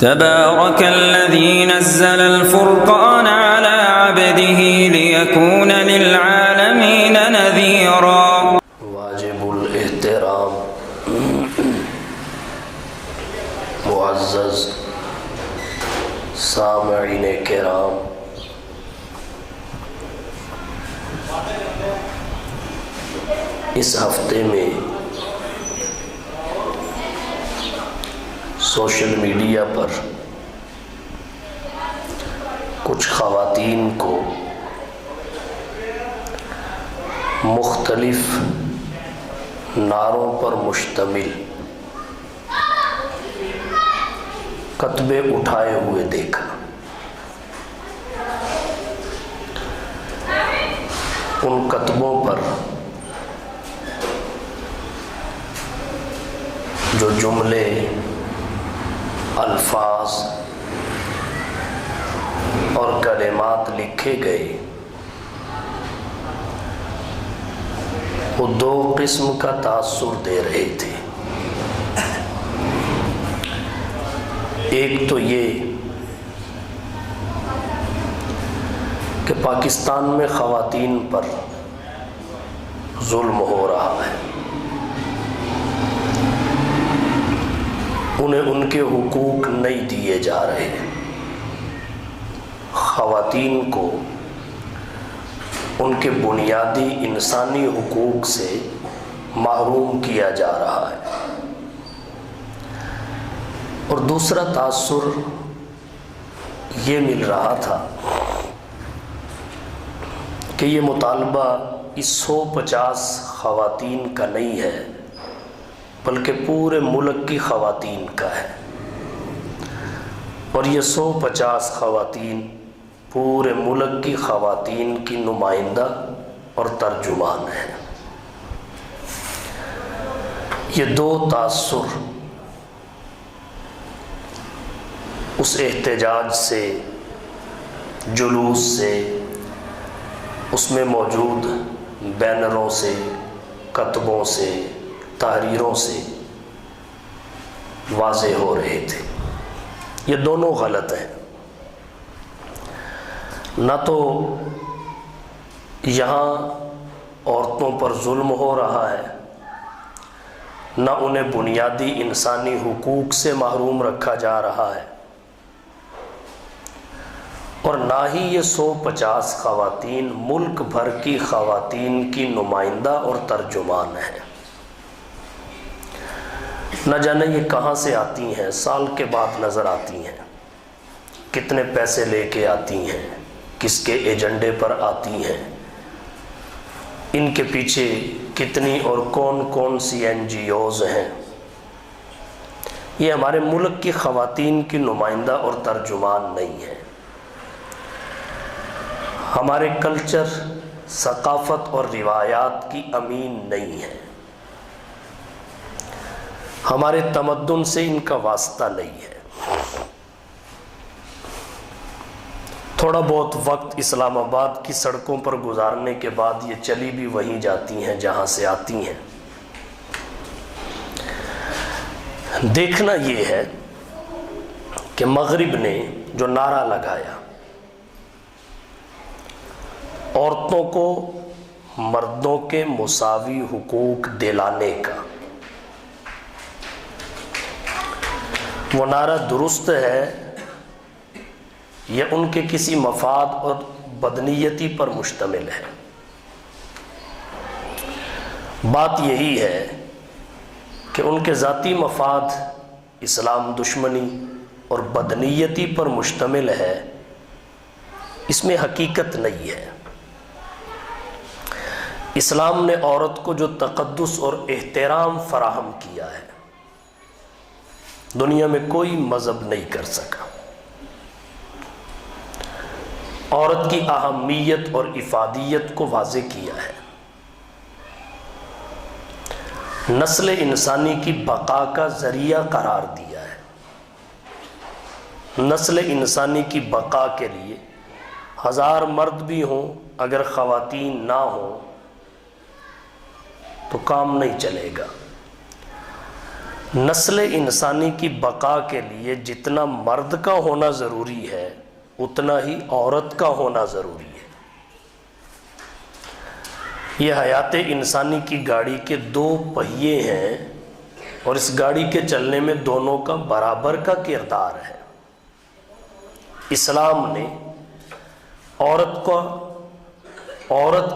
تبارك الذي نزل الفرقان على عبده ليكون للعالمين نذيرا. واجب الاحترام معزز سامعین کرام، اس ہفتے میں سوشل میڈیا پر کچھ خواتین کو مختلف نعروں پر مشتمل کتبے اٹھائے ہوئے دیکھا۔ ان کتبوں پر جو جملے، الفاظ اور کلمات لکھے گئے وہ دو قسم کا تاثر دے رہے تھے۔ ایک تو یہ کہ پاکستان میں خواتین پر ظلم ہو رہا ہے، انہیں ان کے حقوق نہیں دیے جا رہے، خواتین کو ان کے بنیادی انسانی حقوق سے محروم کیا جا رہا ہے۔ اور دوسرا تاثر یہ مل رہا تھا کہ یہ مطالبہ اس 150 خواتین کا نہیں ہے بلکہ پورے ملک کی خواتین کا ہے، اور یہ 150 خواتین پورے ملک کی خواتین کی نمائندہ اور ترجمان ہیں۔ یہ دو تاثر اس احتجاج سے، جلوس سے، اس میں موجود بینروں سے، کتبوں سے، تحریروں سے واضح ہو رہے تھے۔ یہ دونوں غلط ہیں۔ نہ تو یہاں عورتوں پر ظلم ہو رہا ہے، نہ انہیں بنیادی انسانی حقوق سے محروم رکھا جا رہا ہے، اور نہ ہی یہ 150 خواتین ملک بھر کی خواتین کی نمائندہ اور ترجمان ہیں۔ نہ جانے یہ کہاں سے آتی ہیں، سال کے بعد نظر آتی ہیں، کتنے پیسے لے کے آتی ہیں، کس کے ایجنڈے پر آتی ہیں، ان کے پیچھے کتنی اور کون کون سی NGOs ہیں۔ یہ ہمارے ملک کی خواتین کی نمائندہ اور ترجمان نہیں ہیں، ہمارے کلچر، ثقافت اور روایات کی امین نہیں ہے، ہمارے تمدن سے ان کا واسطہ نہیں ہے۔ تھوڑا بہت وقت اسلام آباد کی سڑکوں پر گزارنے کے بعد یہ چلی بھی وہیں جاتی ہیں جہاں سے آتی ہیں۔ دیکھنا یہ ہے کہ مغرب نے جو نعرہ لگایا عورتوں کو مردوں کے مساوی حقوق دلانے کا، وہ نعرہ درست ہے یا ان کے کسی مفاد اور بدنیتی پر مشتمل ہے؟ بات یہی ہے کہ ان کے ذاتی مفاد اسلام دشمنی اور بدنیتی پر مشتمل ہے، اس میں حقیقت نہیں ہے۔ اسلام نے عورت کو جو تقدس اور احترام فراہم کیا ہے، دنیا میں کوئی مذہب نہیں کر سکا۔ عورت کی اہمیت اور افادیت کو واضح کیا ہے، نسل انسانی کی بقا کا ذریعہ قرار دیا ہے۔ نسل انسانی کی بقا کے لیے 1000 مرد بھی ہوں، اگر خواتین نہ ہوں تو کام نہیں چلے گا۔ نسل انسانی کی بقا کے لیے جتنا مرد کا ہونا ضروری ہے اتنا ہی عورت کا ہونا ضروری ہے۔ یہ حیات انسانی کی گاڑی کے دو پہیے ہیں اور اس گاڑی کے چلنے میں دونوں کا برابر کا کردار ہے۔ اسلام نے عورت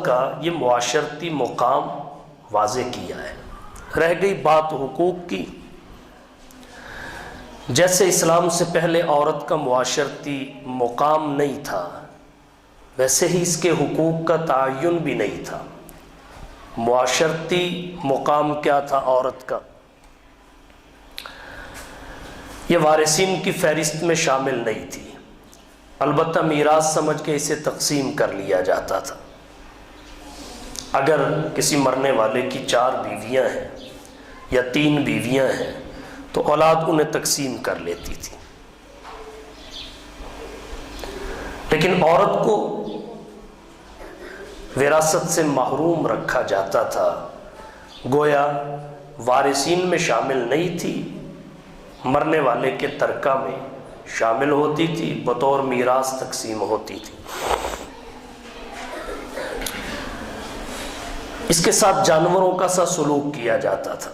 کا یہ معاشرتی مقام واضح کیا ہے۔ رہ گئی بات حقوق کی، جیسے اسلام سے پہلے عورت کا معاشرتی مقام نہیں تھا ویسے ہی اس کے حقوق کا تعین بھی نہیں تھا۔ معاشرتی مقام کیا تھا عورت کا؟ یہ وارثین کی فہرست میں شامل نہیں تھی، البتہ میراث سمجھ کے اسے تقسیم کر لیا جاتا تھا۔ اگر کسی مرنے والے کی 4 بیویاں ہیں یا 3 بیویاں ہیں تو اولاد انہیں تقسیم کر لیتی تھی، لیکن عورت کو وراثت سے محروم رکھا جاتا تھا، گویا وارثین میں شامل نہیں تھی، مرنے والے کے ترکہ میں شامل ہوتی تھی، بطور میراث تقسیم ہوتی تھی۔ اس کے ساتھ جانوروں کا سا سلوک کیا جاتا تھا،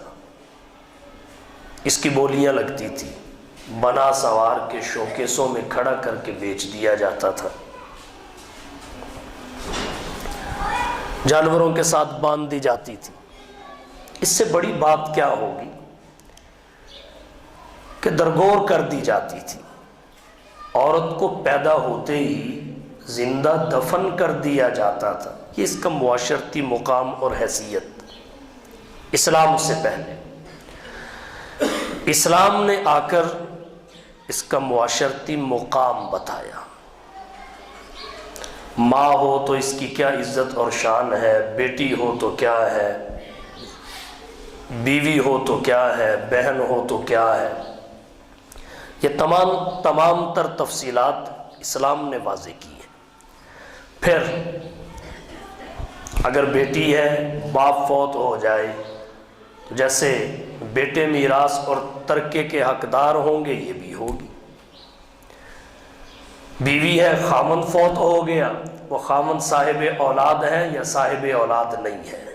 اس کی بولیاں لگتی تھی، بنا سوار کے شوکیسوں میں کھڑا کر کے بیچ دیا جاتا تھا، جانوروں کے ساتھ باندھ دی جاتی تھی۔ اس سے بڑی بات کیا ہوگی کہ درگور کر دی جاتی تھی، عورت کو پیدا ہوتے ہی زندہ دفن کر دیا جاتا تھا۔ یہ اس کا معاشرتی مقام اور حیثیت اسلام سے پہلے۔ اسلام نے آ کر اس کا معاشرتی مقام بتایا۔ ماں ہو تو اس کی کیا عزت اور شان ہے، بیٹی ہو تو کیا ہے، بیوی ہو تو کیا ہے، بہن ہو تو کیا ہے۔ یہ تمام تر تفصیلات اسلام نے واضح کی ہے۔ پھر اگر بیٹی ہے، باپ فوت ہو جائے تو جیسے بیٹے میراث اور ترکے کے حقدار ہوں گے یہ بھی ہوگی۔ بیوی ہے، خامن فوت ہو گیا، وہ خامن صاحب اولاد ہے یا صاحب اولاد نہیں ہے؟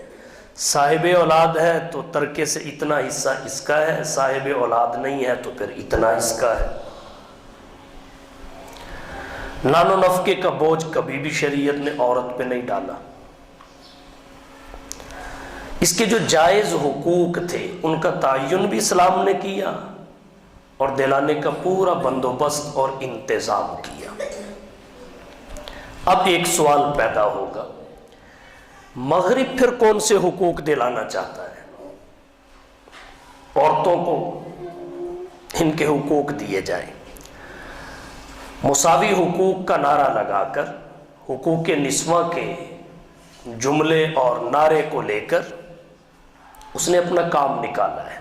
صاحب اولاد ہے تو ترکے سے اتنا حصہ اس کا ہے، صاحب اولاد نہیں ہے تو پھر اتنا اس کا ہے۔ نان و نفقے کا بوجھ کبھی بھی شریعت نے عورت پہ نہیں ڈالا۔ اس کے جو جائز حقوق تھے ان کا تعین بھی اسلام نے کیا اور دلانے کا پورا بندوبست اور انتظام کیا۔ اب ایک سوال پیدا ہوگا، مغرب پھر کون سے حقوق دلانا چاہتا ہے؟ عورتوں کو ان کے حقوق دیے جائیں۔ مساوی حقوق کا نعرہ لگا کر حقوق نسواں کے جملے اور نعرے کو لے کر اس نے اپنا کام نکالا ہے،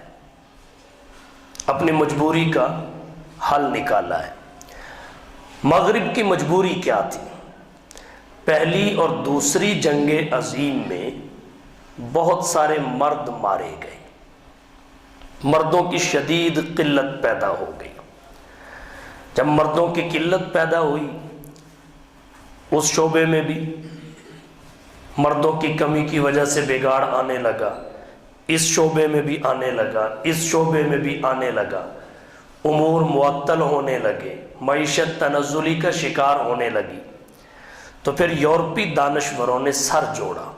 اپنی مجبوری کا حل نکالا ہے۔ مغرب کی مجبوری کیا تھی؟ پہلی اور دوسری جنگ عظیم میں بہت سارے مرد مارے گئے، مردوں کی شدید قلت پیدا ہو گئی۔ جب مردوں کی قلت پیدا ہوئی اس شعبے میں بھی مردوں کی کمی کی وجہ سے بگاڑ آنے لگا، اس شعبے میں بھی آنے لگا، اس شعبے میں بھی آنے لگا، امور معطل ہونے لگے، معیشت تنزلی کا شکار ہونے لگی۔ تو پھر یورپی دانشوروں نے سر جوڑا،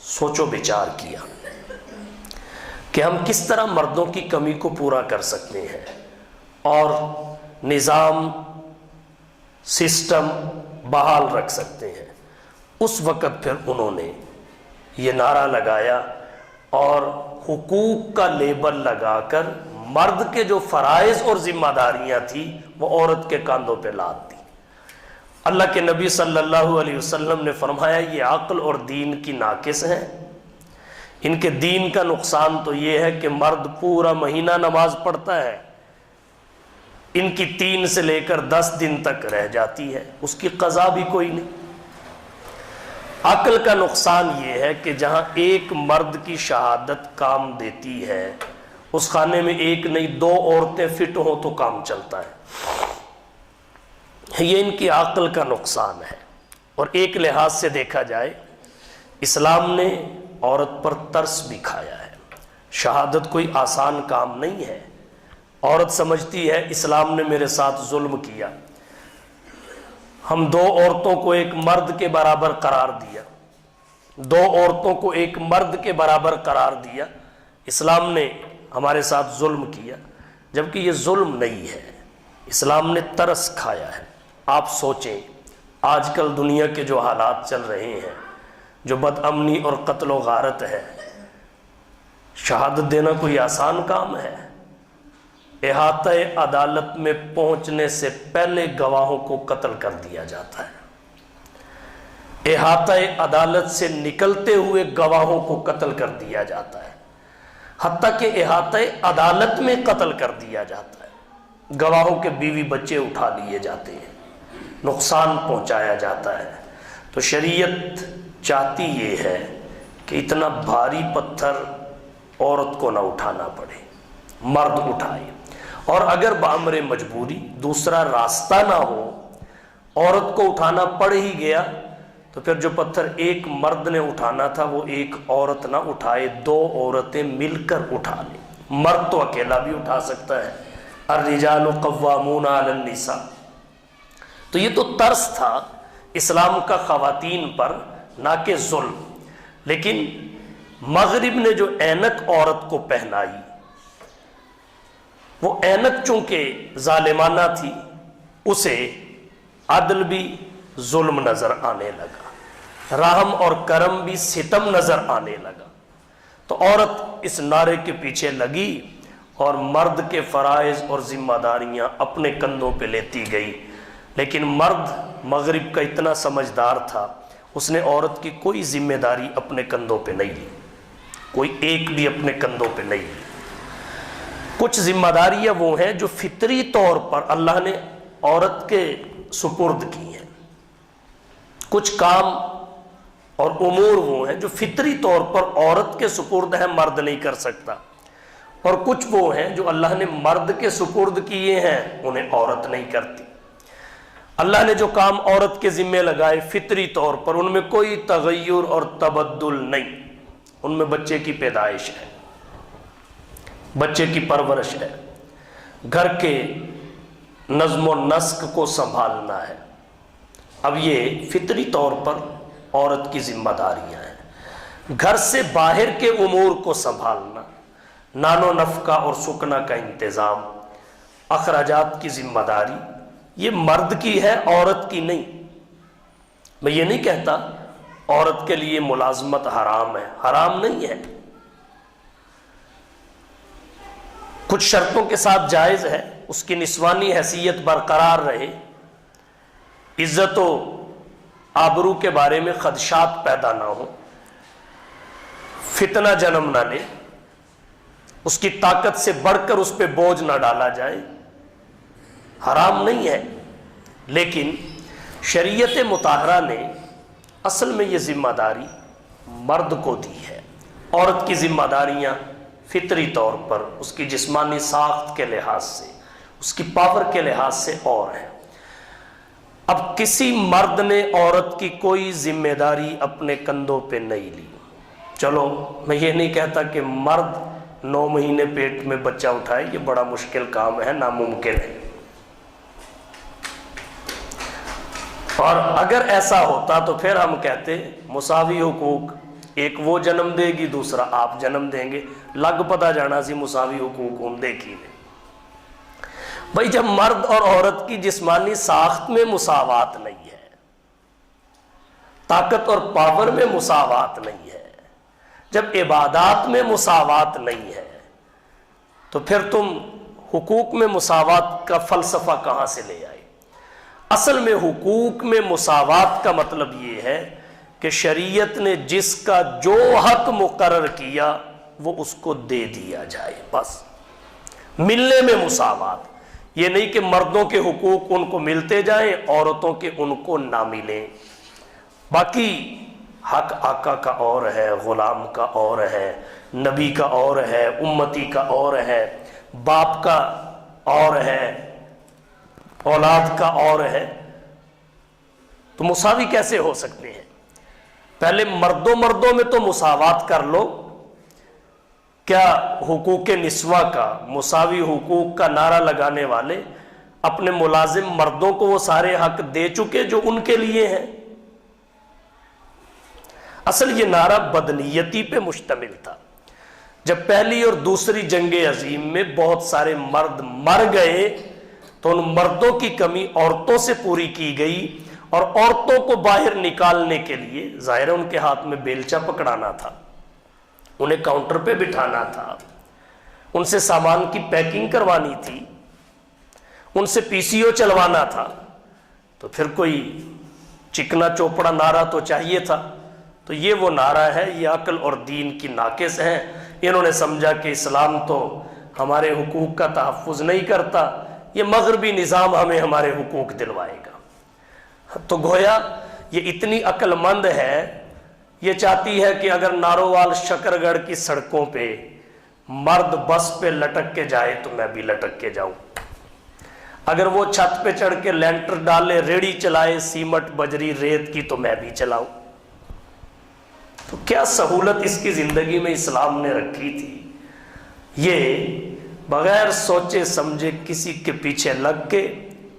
سوچ و بچار کیا کہ ہم کس طرح مردوں کی کمی کو پورا کر سکتے ہیں اور نظام سسٹم بحال رکھ سکتے ہیں۔ اس وقت پھر انہوں نے یہ نعرہ لگایا اور حقوق کا لیبل لگا کر مرد کے جو فرائض اور ذمہ داریاں تھیں وہ عورت کے کاندھوں پہ لاد دی۔ اللہ کے نبی صلی اللہ علیہ وسلم نے فرمایا یہ عقل اور دین کی ناقص ہیں، ان کے دین کا نقصان تو یہ ہے کہ مرد پورا مہینہ نماز پڑھتا ہے، ان کی 3 سے لے کر 10 دن تک رہ جاتی ہے، اس کی قضا بھی کوئی نہیں۔ عقل کا نقصان یہ ہے کہ جہاں ایک مرد کی شہادت کام دیتی ہے اس خانے میں ایک نہیں 2 عورتیں فٹ ہوں تو کام چلتا ہے۔ یہ ان کی عقل کا نقصان ہے۔ اور ایک لحاظ سے دیکھا جائے اسلام نے عورت پر ترس بھی کھایا ہے۔ شہادت کوئی آسان کام نہیں ہے۔ عورت سمجھتی ہے اسلام نے میرے ساتھ ظلم کیا، ہم 2 عورتوں کو ایک مرد کے برابر قرار دیا، 2 عورتوں کو ایک مرد کے برابر قرار دیا، اسلام نے ہمارے ساتھ ظلم کیا، جبکہ یہ ظلم نہیں ہے، اسلام نے ترس کھایا ہے۔ آپ سوچیں آج کل دنیا کے جو حالات چل رہے ہیں، جو بد امنی اور قتل و غارت ہے، شہادت دینا کوئی آسان کام ہے؟ احاطہ عدالت میں پہنچنے سے پہلے گواہوں کو قتل کر دیا جاتا ہے، احاطہ عدالت سے نکلتے ہوئے گواہوں کو قتل کر دیا جاتا ہے، حتیٰ کہ احاطہ عدالت میں قتل کر دیا جاتا ہے، گواہوں کے بیوی بچے اٹھا لیے جاتے ہیں، نقصان پہنچایا جاتا ہے۔ تو شریعت چاہتی یہ ہے کہ اتنا بھاری پتھر عورت کو نہ اٹھانا پڑے، مرد اٹھائے، اور اگر بامر مجبوری دوسرا راستہ نہ ہو، عورت کو اٹھانا پڑ ہی گیا، تو پھر جو پتھر ایک مرد نے اٹھانا تھا وہ ایک عورت نہ اٹھائے، 2 عورتیں مل کر اٹھا لیں۔ مرد تو اکیلا بھی اٹھا سکتا ہے، الرجال قوامون علی النساء۔ تو یہ تو ترس تھا اسلام کا خواتین پر، نہ کہ ظلم۔ لیکن مغرب نے جو اینک عورت کو پہنائی، وہ اینک چونکہ ظالمانہ تھی، اسے عدل بھی ظلم نظر آنے لگا، رحم اور کرم بھی ستم نظر آنے لگا۔ تو عورت اس نعرے کے پیچھے لگی اور مرد کے فرائض اور ذمہ داریاں اپنے کندھوں پہ لیتی گئی۔ لیکن مرد مغرب کا اتنا سمجھدار تھا، اس نے عورت کی کوئی ذمہ داری اپنے کندھوں پہ نہیں لی، کوئی ایک بھی اپنے کندھوں پہ نہیں لی۔ کچھ ذمہ داریاں وہ ہیں جو فطری طور پر اللہ نے عورت کے سپرد کی ہیں، کچھ کام اور امور وہ ہیں جو فطری طور پر عورت کے سپرد ہیں، مرد نہیں کر سکتا، اور کچھ وہ ہیں جو اللہ نے مرد کے سپرد کیے ہیں، انہیں عورت نہیں کرتی۔ اللہ نے جو کام عورت کے ذمے لگائے فطری طور پر، ان میں کوئی تغیر اور تبدل نہیں، ان میں بچے کی پیدائش ہے، بچے کی پرورش ہے، گھر کے نظم و نسق کو سنبھالنا ہے۔ اب یہ فطری طور پر عورت کی ذمہ داریاں ہیں۔ گھر سے باہر کے امور کو سنبھالنا، نان و نفقہ اور سکنا کا انتظام، اخراجات کی ذمہ داری، یہ مرد کی ہے، عورت کی نہیں۔ میں یہ نہیں کہتا عورت کے لیے ملازمت حرام ہے، حرام نہیں ہے، کچھ شرطوں کے ساتھ جائز ہے، اس کی نسوانی حیثیت برقرار رہے، عزت و آبرو کے بارے میں خدشات پیدا نہ ہو، فتنہ جنم نہ لے، اس کی طاقت سے بڑھ کر اس پہ بوجھ نہ ڈالا جائے، حرام نہیں ہے۔ لیکن شریعت مطہرہ نے اصل میں یہ ذمہ داری مرد کو دی ہے۔ عورت کی ذمہ داریاں فطری طور پر اس کی جسمانی ساخت کے لحاظ سے، اس کی پاور کے لحاظ سے اور ہیں۔ اب کسی مرد نے عورت کی کوئی ذمہ داری اپنے کندھوں پہ نہیں لی۔ چلو میں یہ نہیں کہتا کہ مرد 9 مہینے پیٹ میں بچہ اٹھائے، یہ بڑا مشکل کام ہے، ناممکن ہے، اور اگر ایسا ہوتا تو پھر ہم کہتے مساوی حقوق، ایک وہ جنم دے گی دوسرا آپ جنم دیں گے، لگ پتا جانا سی مساوی حقوق ہوں دیکھی نے۔ بھائی جب مرد اور عورت کی جسمانی ساخت میں مساوات نہیں ہے، طاقت اور پاور میں مساوات نہیں ہے، جب عبادات میں مساوات نہیں ہے، تو پھر تم حقوق میں مساوات کا فلسفہ کہاں سے لے آئے؟ اصل میں حقوق میں مساوات کا مطلب یہ ہے کہ شریعت نے جس کا جو حق مقرر کیا وہ اس کو دے دیا جائے، بس ملنے میں مساوات، یہ نہیں کہ مردوں کے حقوق ان کو ملتے جائیں، عورتوں کے ان کو نہ ملیں۔ باقی حق آقا کا اور ہے، غلام کا اور ہے، نبی کا اور ہے، امتی کا اور ہے، باپ کا اور ہے، اولاد کا اور ہے، تو مساوی کیسے ہو سکتے ہیں؟ پہلے مردوں میں تو مساوات کر لو۔ کیا حقوق نسواں کا، مساوی حقوق کا نعرہ لگانے والے اپنے ملازم مردوں کو وہ سارے حق دے چکے جو ان کے لیے ہیں؟ اصل یہ نعرہ بدنیتی پہ مشتمل تھا۔ جب پہلی اور دوسری جنگ عظیم میں بہت سارے مرد مر گئے تو ان مردوں کی کمی عورتوں سے پوری کی گئی، اور عورتوں کو باہر نکالنے کے لیے ظاہر ہے ان کے ہاتھ میں بیلچا پکڑانا تھا، انہیں کاؤنٹر پہ بٹھانا تھا، ان سے سامان کی پیکنگ کروانی تھی، ان سے پی سی او چلوانا تھا، تو پھر کوئی چکنا چوپڑا نعرہ تو چاہیے تھا۔ تو یہ وہ نعرہ ہے، یہ عقل اور دین کی ناقص ہیں۔ انہوں نے سمجھا کہ اسلام تو ہمارے حقوق کا تحفظ نہیں کرتا، یہ مغربی نظام ہمیں ہمارے حقوق دلوائے گا۔ تو گویا یہ اتنی عقل مند ہے، یہ چاہتی ہے کہ اگر نارووال شکر گڑھ کی سڑکوں پہ مرد بس پہ لٹک کے جائے تو میں بھی لٹک کے جاؤں، اگر وہ چھت پہ چڑھ کے لینٹر ڈالے، ریڑھی چلائے سیمٹ بجری ریت کی، تو میں بھی چلاؤں۔ تو کیا سہولت اس کی زندگی میں اسلام نے رکھی تھی؟ یہ بغیر سوچے سمجھے کسی کے پیچھے لگ کے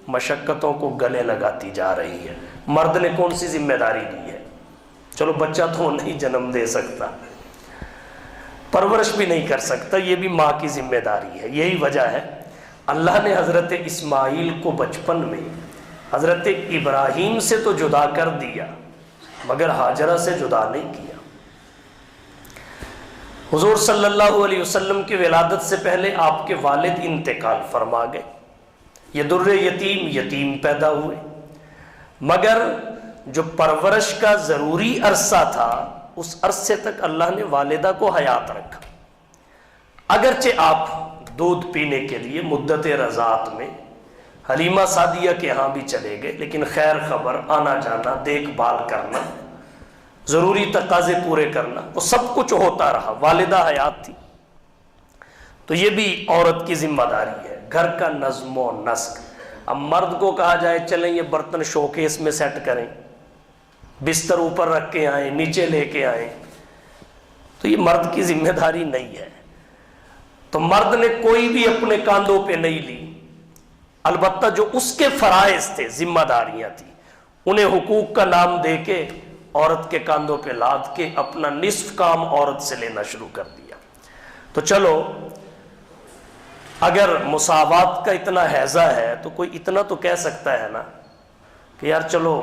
مشقتوں کو گلے لگاتی جا رہی ہے۔ مرد نے کون سی ذمہ داری لی ہے؟ چلو بچہ تو وہ نہیں جنم دے سکتا، پرورش بھی نہیں کر سکتا، یہ بھی ماں کی ذمہ داری ہے۔ یہی وجہ ہے اللہ نے حضرت اسماعیل کو بچپن میں حضرت ابراہیم سے تو جدا کر دیا مگر ہاجرہ سے جدا نہیں کیا۔ حضور صلی اللہ علیہ وسلم کی ولادت سے پہلے آپ کے والد انتقال فرما گئے، یہ در یتیم پیدا ہوئے، مگر جو پرورش کا ضروری عرصہ تھا اس عرصے تک اللہ نے والدہ کو حیات رکھا۔ اگرچہ آپ دودھ پینے کے لیے مدت رضاعت میں حلیمہ سعدیہ کے ہاں بھی چلے گئے، لیکن خیر خبر، آنا جانا، دیکھ بھال کرنا، ضروری تقاضے پورے کرنا، وہ سب کچھ ہوتا رہا، والدہ حیات تھی۔ تو یہ بھی عورت کی ذمہ داری ہے، گھر کا نظم و نسق۔ اب مرد کو کہا جائے چلیں یہ برتن شوکیس میں سیٹ کریں، بستر اوپر رکھ کے آئیں، نیچے لے کے آئیں، تو یہ مرد کی ذمہ داری نہیں ہے۔ تو مرد نے کوئی بھی اپنے کاندھوں پہ نہیں لی، البتہ جو اس کے فرائض تھے، ذمہ داریاں تھیں، انہیں حقوق کا نام دے کے عورت کے کاندھوں پہ لاد کے اپنا نصف کام عورت سے لینا شروع کر دیا۔ تو چلو اگر مساوات کا اتنا حیضہ ہے تو کوئی اتنا تو کہہ سکتا ہے نا کہ یار چلو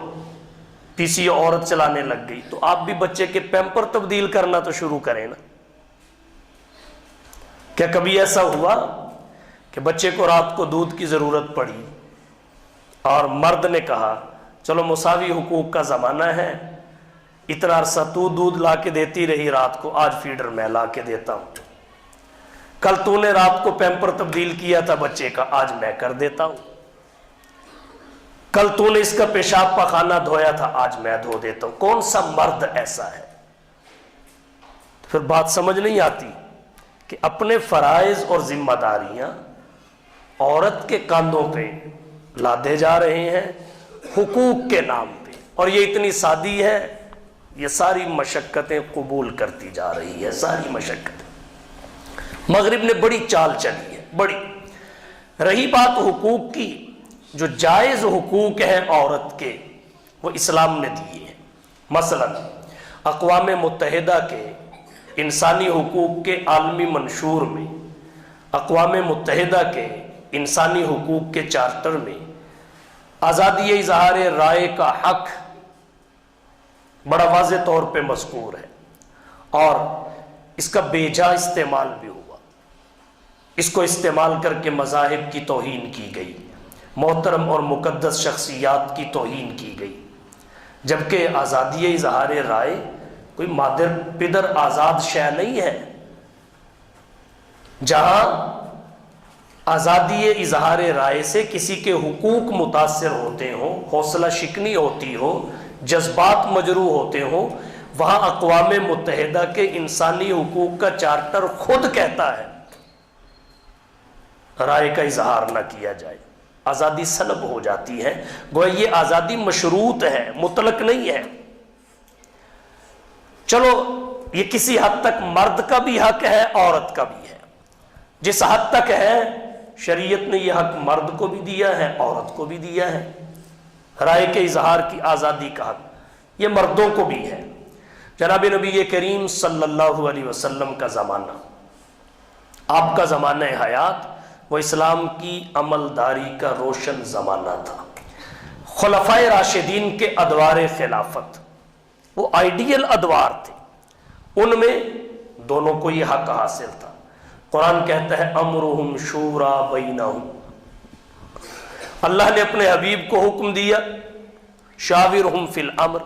پی سی او عورت چلانے لگ گئی تو آپ بھی بچے کے پیمپر تبدیل کرنا تو شروع کریں نا۔ کیا کبھی ایسا ہوا کہ بچے کو رات کو دودھ کی ضرورت پڑی اور مرد نے کہا چلو مساوی حقوق کا زمانہ ہے، اتنا عرصہ تو دودھ لا کے دیتی رہی رات کو، آج فیڈر میں لا کے دیتا ہوں، کل تو نے رات کو پیمپر تبدیل کیا تھا بچے کا، آج میں کر دیتا ہوں، کل تو نے اس کا پیشاب پخانہ دھویا تھا، آج میں دھو دیتا ہوں۔ کون سا مرد ایسا ہے؟ پھر بات سمجھ نہیں آتی کہ اپنے فرائض اور ذمہ داریاں عورت کے کاندھوں پہ لادے جا رہے ہیں حقوق کے نام پہ، اور یہ اتنی سادی ہے، یہ ساری مشقتیں قبول کرتی جا رہی ہے، ساری مشقتیں۔ مغرب نے بڑی چال چلی ہے، بڑی۔ رہی بات حقوق کی، جو جائز حقوق ہیں عورت کے وہ اسلام نے دیے ہیں۔ مثلا اقوام متحدہ کے انسانی حقوق کے عالمی منشور میں، اقوام متحدہ کے انسانی حقوق کے چارٹر میں آزادی اظہار رائے کا حق بڑا واضح طور پہ مذکور ہے، اور اس کا بے جا استعمال بھی ہوا، اس کو استعمال کر کے مذاہب کی توہین کی گئی، محترم اور مقدس شخصیات کی توہین کی گئی، جبکہ آزادی اظہار رائے کوئی مادر پدر آزاد شے نہیں ہے۔ جہاں آزادی اظہار رائے سے کسی کے حقوق متاثر ہوتے ہوں، حوصلہ شکنی ہوتی ہو، جذبات مجروح ہوتے ہوں، وہاں اقوام متحدہ کے انسانی حقوق کا چارٹر خود کہتا ہے رائے کا اظہار نہ کیا جائے، آزادی سلب ہو جاتی ہے۔ گویا یہ آزادی مشروط ہے، مطلق نہیں ہے۔ چلو یہ کسی حد تک مرد کا بھی حق ہے، عورت کا بھی ہے۔ جس حد تک ہے شریعت نے یہ حق مرد کو بھی دیا ہے، عورت کو بھی دیا ہے۔ رائے کے اظہار کی آزادی کا حق یہ مردوں کو بھی ہے۔ جناب نبی کریم صلی اللہ علیہ وسلم کا زمانہ، آپ کا زمانہ حیات، وہ اسلام کی عملداری کا روشن زمانہ تھا۔ خلفائے راشدین کے ادوار خلافت وہ آئیڈیل ادوار تھے، ان میں دونوں کو یہ حق حاصل تھا۔ قرآن کہتا ہے امرہم شورا بینہم، اللہ نے اپنے حبیب کو حکم دیا شاورہم فی الامر۔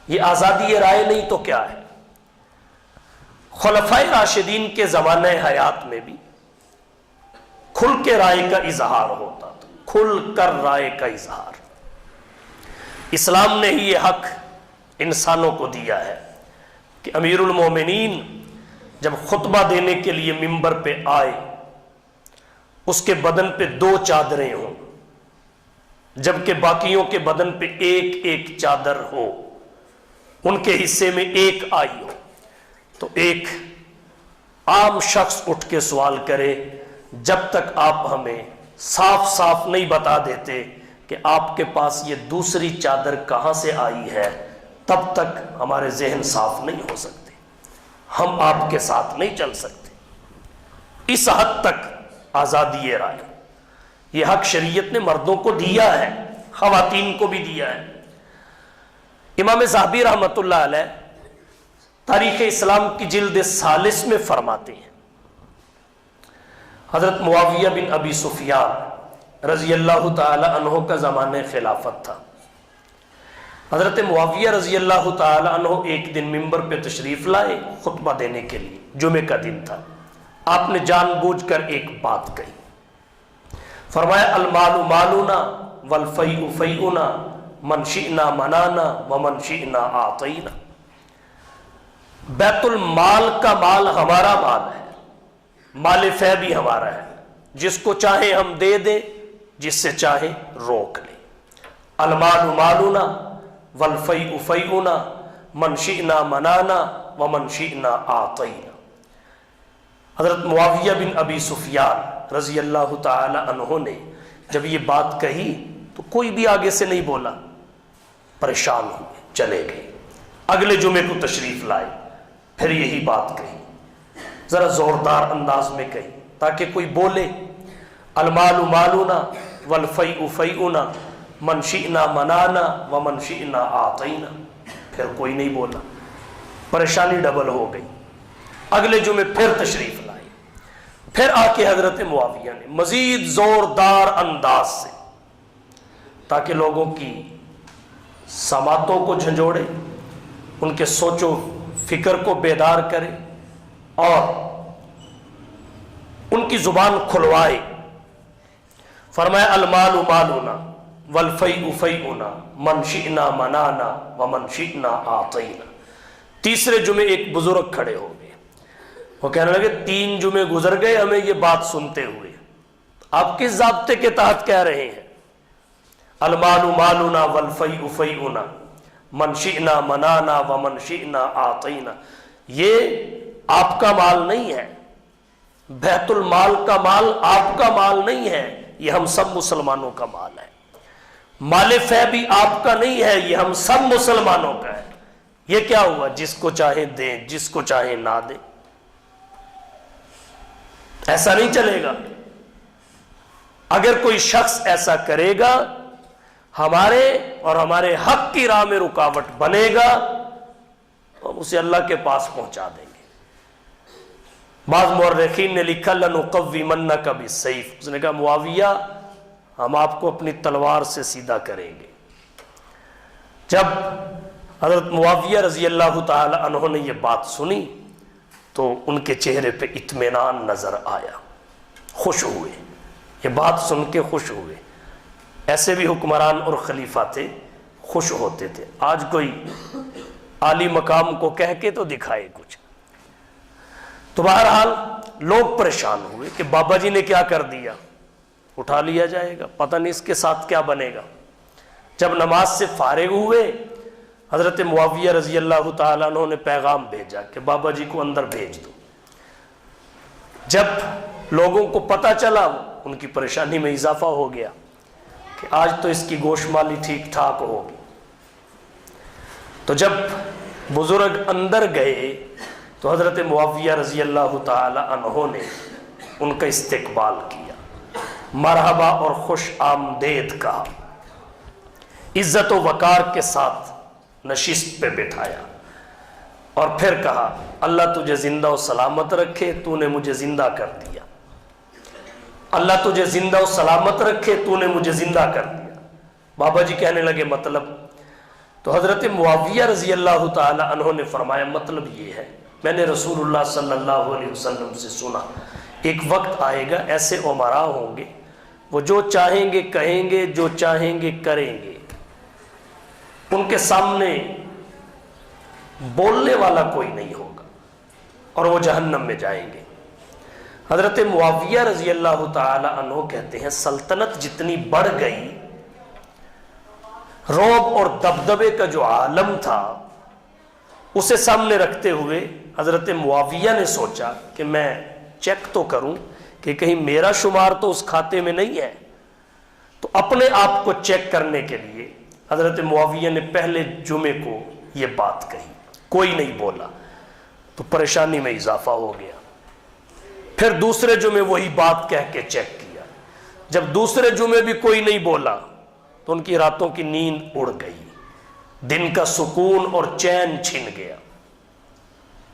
یہ آزادی رائے نہیں تو کیا ہے؟ خلفائے راشدین کے زمانہ حیات میں بھی کھل کے رائے کا اظہار ہوتا تھا، کھل کر رائے کا اظہار۔ اسلام نے ہی یہ حق انسانوں کو دیا ہے کہ امیر المومنین جب خطبہ دینے کے لیے ممبر پہ آئے اس کے بدن پہ 2 چادریں ہوں، جبکہ باقیوں کے بدن پہ ایک ایک چادر ہو، ان کے حصے میں ایک آئی ہو، تو ایک عام شخص اٹھ کے سوال کرے جب تک آپ ہمیں صاف صاف نہیں بتا دیتے کہ آپ کے پاس یہ دوسری چادر کہاں سے آئی ہے، تب تک ہمارے ذہن صاف نہیں ہو سکتے، ہم آپ کے ساتھ نہیں چل سکتے۔ اس حد تک آزادی رائے، یہ حق شریعت نے مردوں کو دیا ہے، خواتین کو بھی دیا ہے۔ امام ذہبی رحمۃ اللہ علیہ تاریخ اسلام کی جلد 40 میں فرماتے ہیں، حضرت معاویہ بن ابی سفیان رضی اللہ تعالی عنہ کا زمانہ خلافت تھا۔ حضرت معاویہ رضی اللہ تعالی عنہ ایک دن ممبر پہ تشریف لائے خطبہ دینے کے لیے، جمعے کا دن تھا۔ آپ نے جان بوجھ کر ایک بات کہی، فرمایا المال مالنا والفیء فیئنا من شئنا منانا ومن شئنا اعطینا۔ بیت المال کا مال ہمارا مال ہے، مال فے بھی ہمارا ہے، جس کو چاہے ہم دے دیں، جس سے چاہے روک لیں۔ المال مالنا والفیء فیئنا من شئنا منانا ومن شئنا اعطینا۔ حضرت معاویہ بن ابی سفیان رضی اللہ تعالی عنہ نے جب یہ بات کہی تو کوئی بھی آگے سے نہیں بولا، پریشان ہوئے، چلے گئے۔ اگلے جمعے کو تشریف لائے، پھر یہی بات کہی، ذرا زوردار انداز میں کہی تاکہ کوئی بولے المال مالنا والفیء فیئنا من شئنا منانا ومن شئنا اعطینا۔ پھر کوئی نہیں بولا، پریشانی ڈبل ہو گئی۔ اگلے جمعے پھر تشریف لائے، پھر آ کے حضرت معاویہ نے مزید زوردار انداز سے، تاکہ لوگوں کی سماعتوں کو جھنجھوڑے، ان کے سوچ و فکر کو بیدار کرے اور ان کی زبان کھلوائے۔ فرمایا المال مالنا والفیء فیئنا من شئنا منانا ومن شئنا اعطینا۔ تیسرے جمعے ایک بزرگ کھڑے ہو گئے، وہ کہنے لگے 3 جمعے گزر گئے ہمیں یہ بات سنتے ہوئے، آپ کس ضابطے کے تحت کہہ رہے ہیں المال مالنا والفیء فیئنا من شئنا منانا ومن شئنا اعطینا؟ یہ آپ کا مال نہیں ہے، بیت المال کا مال آپ کا مال نہیں ہے، یہ ہم سب مسلمانوں کا مال ہے۔ مال فے بھی آپ کا نہیں ہے، یہ ہم سب مسلمانوں کا ہے۔ یہ کیا ہوا؟ جس کو چاہے دیں، جس کو چاہے نہ دیں، ایسا نہیں چلے گا۔ اگر کوئی شخص ایسا کرے گا ہمارے اور ہمارے حق کی راہ میں رکاوٹ بنے گا، ہم اسے اللہ کے پاس پہنچا دیں گے۔ بعض مورخین نے لکھا لَنُقَوِّمَنَّكَ بِالسَّيْفِ، اس نے کہا معاویہ ہم آپ کو اپنی تلوار سے سیدھا کریں گے۔ جب حضرت معاویہ رضی اللہ تعالی عنہ نے یہ بات سنی تو ان کے چہرے پہ اطمینان نظر آیا، خوش ہوئے، یہ بات سن کے خوش ہوئے۔ ایسے بھی حکمران اور خلیفہ تھے، خوش ہوتے تھے. آج کوئی عالی مقام کو کہہ کے تو دکھائے کچھ. تو بہرحال لوگ پریشان ہوئے کہ بابا جی نے کیا کر دیا, اٹھا لیا جائے گا, پتہ نہیں اس کے ساتھ کیا بنے گا. جب نماز سے فارغ ہوئے, حضرت معاویہ رضی اللہ تعالیٰ عنہ نے پیغام بھیجا کہ بابا جی کو اندر بھیج دو. جب لوگوں کو پتہ چلا, ان کی پریشانی میں اضافہ ہو گیا کہ آج تو اس کی گوشت مالی ٹھیک ٹھاک ہوگی. تو جب بزرگ اندر گئے تو حضرت معاویہ رضی اللہ تعالی عنہ نے ان کا استقبال کیا, مرحبا اور خوش آمدید کہا, عزت و وقار کے ساتھ نشست پہ بٹھایا اور پھر کہا اللہ تجھے زندہ و سلامت رکھے, تو نے مجھے زندہ کر دیا. اللہ تجھے زندہ و سلامت رکھے, تو نے مجھے زندہ کر دیا. بابا جی کہنے لگے مطلب؟ تو حضرت معاویہ رضی اللہ تعالی عنہ نے فرمایا مطلب یہ ہے, میں نے رسول اللہ صلی اللہ علیہ وسلم سے سنا ایک وقت آئے گا ایسے امراء ہوں گے, وہ جو چاہیں گے کہیں گے, جو چاہیں گے کریں گے, ان کے سامنے بولنے والا کوئی نہیں ہوگا اور وہ جہنم میں جائیں گے. حضرت معاویہ رضی اللہ تعالی عنہ کہتے ہیں سلطنت جتنی بڑھ گئی, رعب اور دبدبے کا جو عالم تھا اسے سامنے رکھتے ہوئے حضرت معاویہ نے سوچا کہ میں چیک تو کروں کہ کہیں میرا شمار تو اس کھاتے میں نہیں ہے. تو اپنے آپ کو چیک کرنے کے لیے حضرت معاویہ نے پہلے جمعے کو یہ بات کہی, کوئی نہیں بولا تو پریشانی میں اضافہ ہو گیا. پھر دوسرے جمعے وہی بات کہہ کے چیک کیا, جب دوسرے جمعے بھی کوئی نہیں بولا تو ان کی راتوں کی نیند اڑ گئی, دن کا سکون اور چین چھن گیا,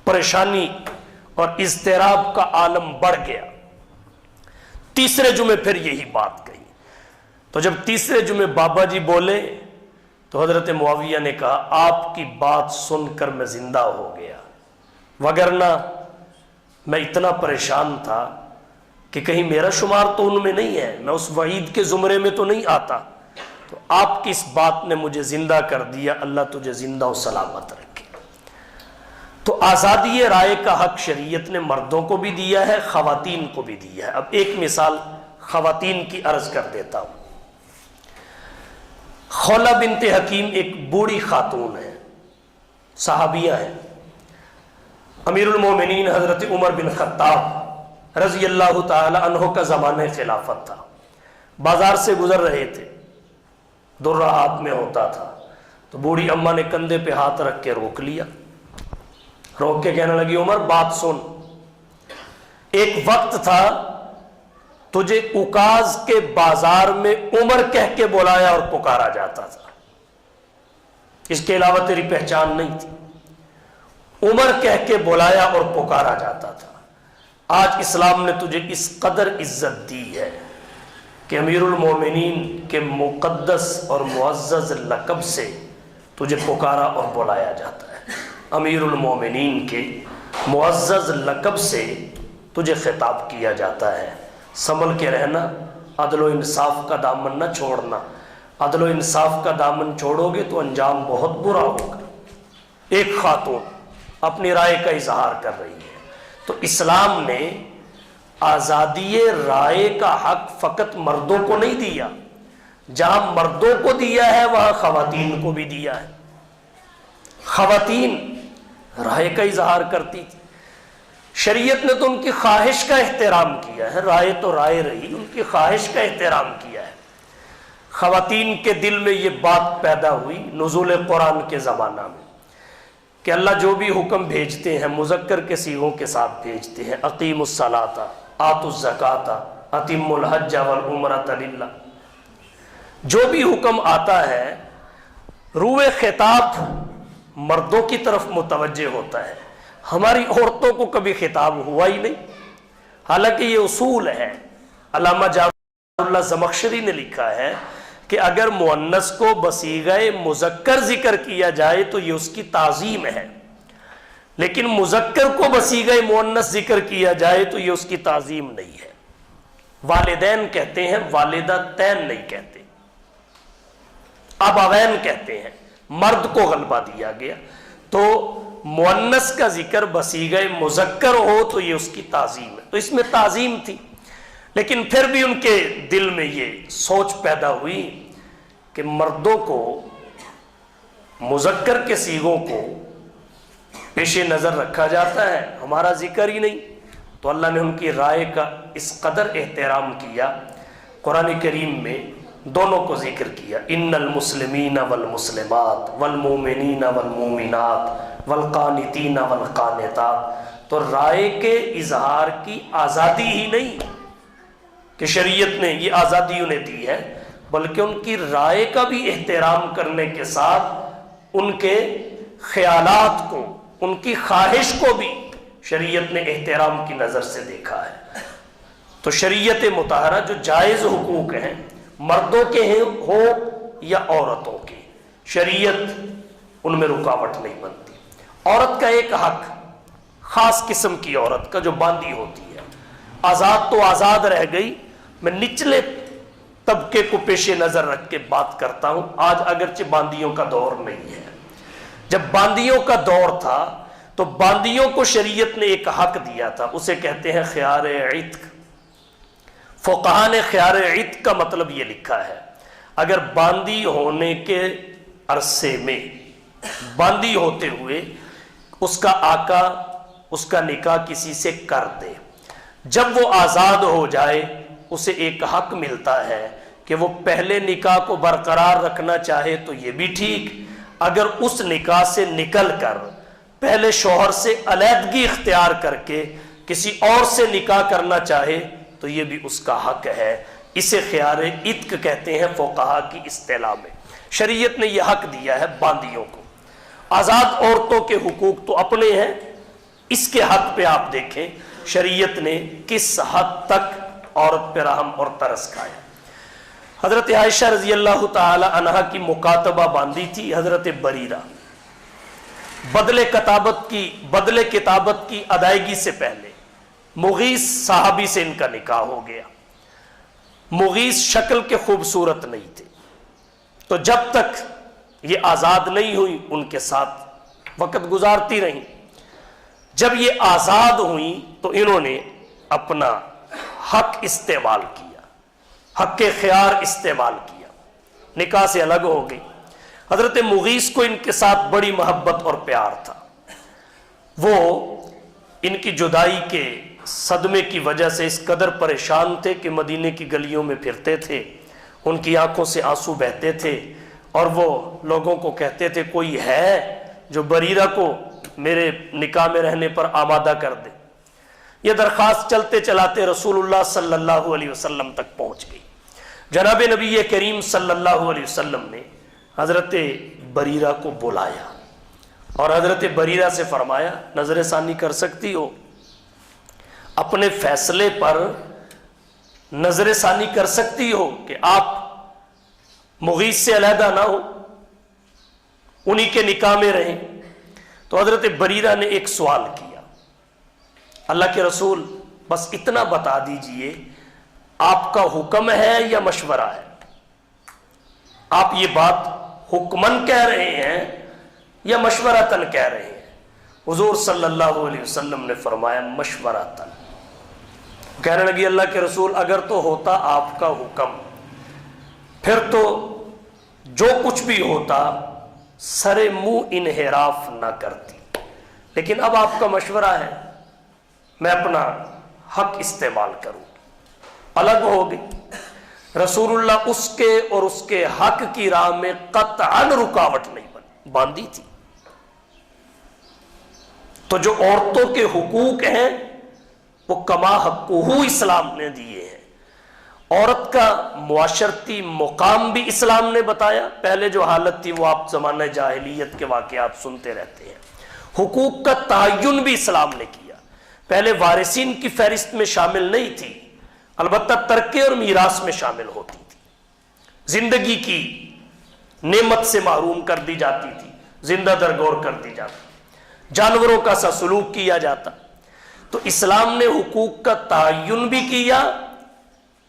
پریشانی اور اضطراب کا عالم بڑھ گیا. تیسرے جمعے پھر یہی بات کہی. تو جب تیسرے جمعے بابا جی بولے تو حضرت معاویہ نے کہا آپ کی بات سن کر میں زندہ ہو گیا, وگرنہ میں اتنا پریشان تھا کہ کہیں میرا شمار تو ان میں نہیں ہے, میں اس وعید کے زمرے میں تو نہیں آتا. تو آپ کی اس بات نے مجھے زندہ کر دیا, اللہ تجھے زندہ و سلامت رکھے. تو آزادی رائے کا حق شریعت نے مردوں کو بھی دیا ہے, خواتین کو بھی دیا ہے. اب ایک مثال خواتین کی عرض کر دیتا ہوں. خولہ بنت حکیم ایک بوڑھی خاتون ہے, صحابیہ ہیں. امیر المومنین حضرت عمر بن خطاب رضی اللہ تعالی عنہ کا زمانہ خلافت تھا. بازار سے گزر رہے تھے, درہ ہاتھ میں ہوتا تھا, تو بوڑھی اماں نے کندھے پہ ہاتھ رکھ کے روک لیا. روک کے کہنے لگی عمر بات سن, ایک وقت تھا تجھے اکاز کے بازار میں عمر کہہ کے بلایا اور پکارا جاتا تھا, اس کے علاوہ تیری پہچان نہیں تھی. عمر کہہ کے بلایا اور پکارا جاتا تھا. آج اسلام نے تجھے اس قدر عزت دی ہے کہ امیر المومنین کے مقدس اور معزز لقب سے تجھے پکارا اور بلایا جاتا ہے. امیر المومنین کے معزز لقب سے تجھے خطاب کیا جاتا ہے. سنبھل کے رہنا, عدل و انصاف کا دامن نہ چھوڑنا. عدل و انصاف کا دامن چھوڑو گے تو انجام بہت برا ہوگا. ایک خاتون اپنی رائے کا اظہار کر رہی ہے, تو اسلام نے آزادی رائے کا حق فقط مردوں کو نہیں دیا, جہاں مردوں کو دیا ہے وہاں خواتین کو بھی دیا ہے. خواتین رائے کا اظہار کرتی تھی, شریعت نے تو ان کی خواہش کا احترام کیا ہے. رائے تو رائے رہی, ان کی خواہش کا احترام کیا ہے. خواتین کے دل میں یہ بات پیدا ہوئی نزول قرآن کے زمانہ میں کہ اللہ جو بھی حکم بھیجتے ہیں مذکر کے صیغوں کے ساتھ بھیجتے ہیں. اقیموا الصلاۃ, آتوا الزکاۃ, اتموا الحج والعمرۃ للہ. جو بھی حکم آتا ہے روئے خطاب مردوں کی طرف متوجہ ہوتا ہے. ہماری عورتوں کو کبھی خطاب ہوا ہی نہیں, حالانکہ یہ اصول ہے. علامہ جعفر اللہ زمخشری نے لکھا ہے کہ اگر مؤنث کو بصیغہ مذکر ذکر کیا جائے تو یہ اس کی تعظیم ہے, لیکن مذکر کو بصیغہ مؤنث ذکر کیا جائے تو یہ اس کی تعظیم نہیں ہے. والدین کہتے ہیں, والدتین نہیں کہتے. ابوین کہتے ہیں، مرد کو غلبہ دیا گیا، تو مؤنث کا ذکر بصیغہ مذکر ہو تو یہ اس کی تعظیم ہے، تو اس میں تعظیم تھی۔ لیکن پھر بھی ان کے دل میں یہ سوچ پیدا ہوئی کہ مردوں کو، مذکر کے صیغوں کو پیش نظر رکھا جاتا ہے، ہمارا ذکر ہی نہیں۔ تو اللہ نے ان کی رائے کا اس قدر احترام کیا، قرآن کریم میں دونوں کو ذکر کیا، ان المسلمین والمسلمات والمومنین والمومنات والقانتین والقانتات۔ تو رائے کے اظہار کی آزادی ہی نہیں کہ شریعت نے یہ آزادی انہیں دی ہے، بلکہ ان کی رائے کا بھی احترام کرنے کے ساتھ ان کے خیالات کو، ان کی خواہش کو بھی شریعت نے احترام کی نظر سے دیکھا ہے۔ تو شریعت مطہرہ جو جائز حقوق ہیں، مردوں کے ہیں ہو یا عورتوں کے، شریعت ان میں رکاوٹ نہیں بنتی۔ عورت کا ایک حق، خاص قسم کی عورت کا جو باندھی ہوتی ہے، آزاد تو آزاد رہ گئی، میں نچلے طبقے کو پیش نظر رکھ کے بات کرتا ہوں۔ آج اگرچہ باندیوں کا دور نہیں ہے، جب باندیوں کا دور تھا تو باندیوں کو شریعت نے ایک حق دیا تھا، اسے کہتے ہیں خیار عتق۔ فقہاء نے خیار عتق کا مطلب یہ لکھا ہے، اگر باندی ہونے کے عرصے میں، باندی ہوتے ہوئے اس کا آقا اس کا نکاح کسی سے کر دے، جب وہ آزاد ہو جائے اسے ایک حق ملتا ہے کہ وہ پہلے نکاح کو برقرار رکھنا چاہے تو یہ بھی ٹھیک، اگر اس نکاح سے نکل کر پہلے شوہر سے علیحدگی اختیار کر کے کسی اور سے نکاح کرنا چاہے تو یہ بھی اس کا حق ہے۔ اسے خیار عتق کہتے ہیں فقہاء کی اصطلاح میں۔ شریعت نے یہ حق دیا ہے باندیوں کو۔ آزاد عورتوں کے حقوق تو اپنے ہیں، اس کے حق پہ آپ دیکھیں شریعت نے کس حد تک عورت پہ رحم اور ترس کھایا۔ حضرت عائشہ رضی اللہ تعالی عنہا کی مکاتبہ باندھی تھی حضرت بریرہ، بدلے کتابت کی ادائیگی سے پہلے مغیث صحابی سے ان کا نکاح ہو گیا۔ مغیث شکل کے خوبصورت نہیں تھے، تو جب تک یہ آزاد نہیں ہوئی ان کے ساتھ وقت گزارتی رہیں۔ جب یہ آزاد ہوئیں تو انہوں نے اپنا حق استعمال کیا، حق خیار استعمال کیا، نکاح سے الگ ہو گئی۔ حضرت مغیث کو ان کے ساتھ بڑی محبت اور پیار تھا، وہ ان کی جدائی کے صدمے کی وجہ سے اس قدر پریشان تھے کہ مدینے کی گلیوں میں پھرتے تھے، ان کی آنکھوں سے آنسو بہتے تھے، اور وہ لوگوں کو کہتے تھے کوئی ہے جو بریرہ کو میرے نکاح میں رہنے پر آمادہ کر دے۔ یہ درخواست چلتے چلاتے رسول اللہ صلی اللہ علیہ وسلم تک پہنچ گئی۔ جناب نبی کریم صلی اللہ علیہ وسلم نے حضرت بریرہ کو بلایا اور حضرت بریرہ سے فرمایا نظر ثانی کر سکتی ہو، اپنے فیصلے پر نظر ثانی کر سکتی ہو کہ آپ مغیث سے علیحدہ نہ ہو، انہی کے نکاح میں رہیں۔ تو حضرت بریرہ نے ایک سوال کیا، اللہ کے رسول بس اتنا بتا دیجئے آپ کا حکم ہے یا مشورہ ہے؟ آپ یہ بات حکمن کہہ رہے ہیں یا مشورتاً کہہ رہے ہیں؟ حضور صلی اللہ علیہ وسلم نے فرمایا مشورتاً۔ کہنے لگی اللہ کے رسول اگر تو ہوتا آپ کا حکم، پھر تو جو کچھ بھی ہوتا سر منہ انحراف نہ کرتی، لیکن اب آپ کا مشورہ ہے، میں اپنا حق استعمال کروں۔ الگ ہو گئی۔ رسول اللہ اس کے اور اس کے حق کی راہ میں قطعاً رکاوٹ نہیں باندھی تھی۔ تو جو عورتوں کے حقوق ہیں وہ کما حقہ اسلام نے دیے ہیں۔ عورت کا معاشرتی مقام بھی اسلام نے بتایا، پہلے جو حالت تھی وہ آپ زمانہ جاہلیت کے واقعات سنتے رہتے ہیں۔ حقوق کا تعین بھی اسلام نے کیا، پہلے وارثین کی فہرست میں شامل نہیں تھی، البتہ ترکے اور میراث میں شامل ہوتی تھی۔ زندگی کی نعمت سے محروم کر دی جاتی تھی، زندہ درگور کر دی جاتی، جانوروں کا سا سلوک کیا جاتا۔ تو اسلام نے حقوق کا تعین بھی کیا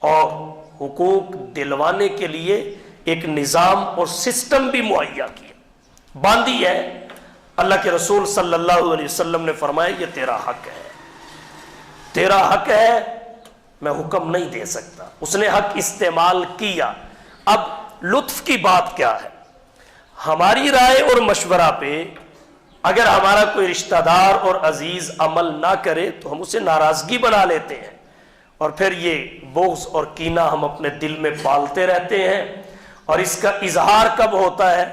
اور حقوق دلوانے کے لیے ایک نظام اور سسٹم بھی مہیا کیا، باندھی ہے۔ اللہ کے رسول صلی اللہ علیہ وسلم نے فرمایا یہ تیرا حق ہے، تیرا حق ہے، میں حکم نہیں دے سکتا۔ اس نے حق استعمال کیا۔ اب لطف کی بات کیا ہے، ہماری رائے اور مشورہ پہ اگر ہمارا کوئی رشتہ دار اور عزیز عمل نہ کرے تو ہم اسے ناراضگی بنا لیتے ہیں، اور پھر یہ بغض اور کینہ ہم اپنے دل میں پالتے رہتے ہیں۔ اور اس کا اظہار کب ہوتا ہے؟